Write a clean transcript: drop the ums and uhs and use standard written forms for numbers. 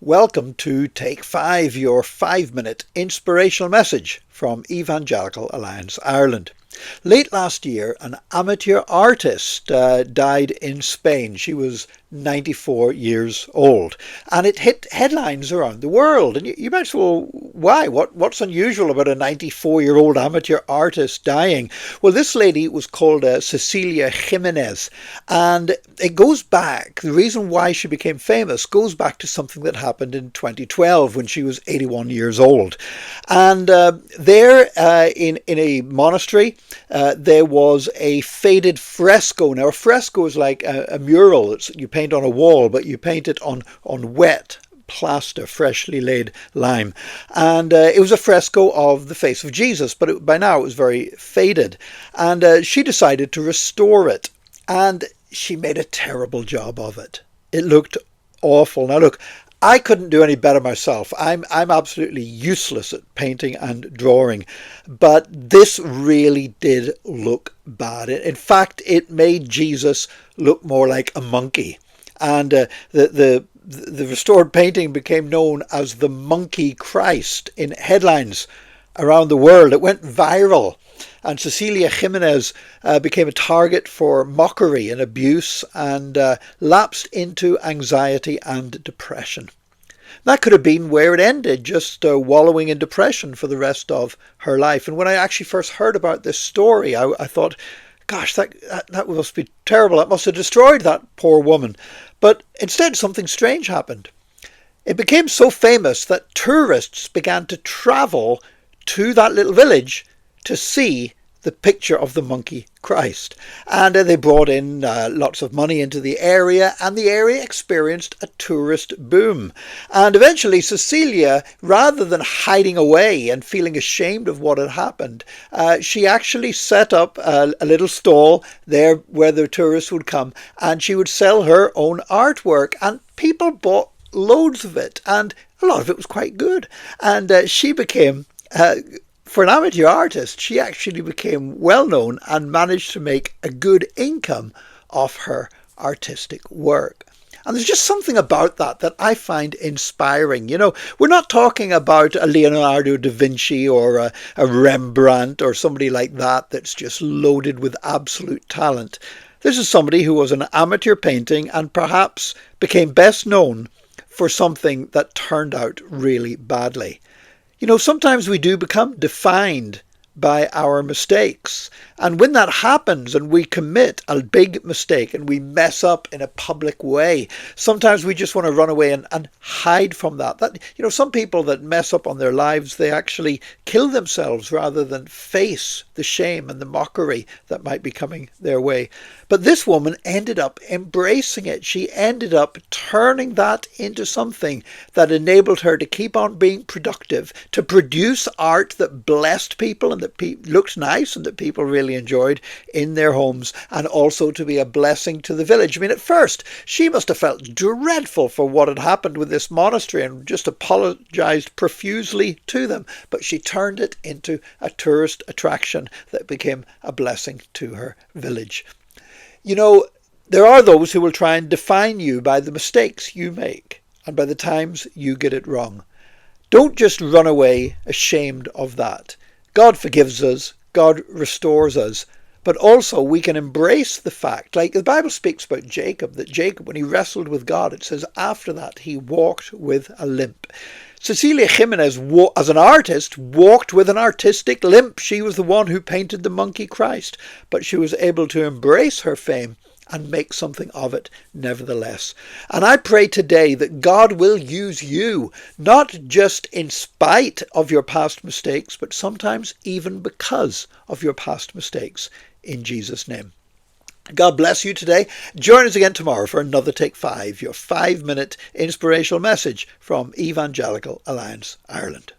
Welcome to Take 5, your 5-minute inspirational message from Evangelical Alliance Ireland. Late last year, an amateur artist died in Spain. She was 94 years old, and it hit headlines around the world. And you might say, well, why? What's unusual about a 94-year-old amateur artist dying? Well, this lady was called Cecilia Gimenez, and it goes back, the reason why she became famous goes back to something that happened in 2012 when she was 81 years old. And there in a monastery, there was a faded fresco. Now, a fresco is like a mural. You paint on a wall, but you paint it on wet plaster, freshly laid lime. And it was a fresco of the face of Jesus, but by now it was very faded. And she decided to restore it. And she made a terrible job of it. It looked awful. Now, look, I couldn't do any better myself. I'm absolutely useless at painting and drawing, but this really did look bad. In fact, it made Jesus look more like a monkey, and the restored painting became known as the Monkey Christ in headlines around the world. It went viral, and Cecilia Gimenez became a target for mockery and abuse and lapsed into anxiety and depression. That could have been where it ended, just wallowing in depression for the rest of her life. And when I actually first heard about this story, I thought, gosh, that must be terrible. That must have destroyed that poor woman. But instead, something strange happened. It became so famous that tourists began to travel to that little village to see the picture of the Monkey Christ. And they brought in lots of money into the area, and the area experienced a tourist boom. And eventually Cecilia, rather than hiding away and feeling ashamed of what had happened, she actually set up a little stall there where the tourists would come, and she would sell her own artwork, and people bought loads of it, and a lot of it was quite good. And she became for an amateur artist, she actually became well known and managed to make a good income off her artistic work. And there's just something about that I find inspiring. You know, we're not talking about a Leonardo da Vinci or a Rembrandt or somebody like that that's just loaded with absolute talent. This is somebody who was an amateur painting and perhaps became best known for something that turned out really badly. You know, sometimes we do become defined by our mistakes. And when that happens and we commit a big mistake and we mess up in a public way, sometimes we just want to run away and hide from that. Some people that mess up on their lives, they actually kill themselves rather than face the shame and the mockery that might be coming their way. But this woman ended up embracing it. She ended up turning that into something that enabled her to keep on being productive, to produce art that blessed people and that looked nice and that people really enjoyed in their homes, and also to be a blessing to the village. I mean, at first, she must have felt dreadful for what had happened with this monastery and just apologized profusely to them. But she turned it into a tourist attraction that became a blessing to her village. You know, there are those who will try and define you by the mistakes you make and by the times you get it wrong. Don't just run away ashamed of that. God forgives us, God restores us, but also we can embrace the fact, like the Bible speaks about Jacob, that Jacob, when he wrestled with God, it says after that he walked with a limp. Cecilia Gimenez, as an artist, walked with an artistic limp. She was the one who painted the Monkey Christ, but she was able to embrace her fame and make something of it nevertheless. And I pray today that God will use you, not just in spite of your past mistakes, but sometimes even because of your past mistakes, in Jesus' name. God bless you today. Join us again tomorrow for another Take 5, your 5-minute inspirational message from Evangelical Alliance Ireland.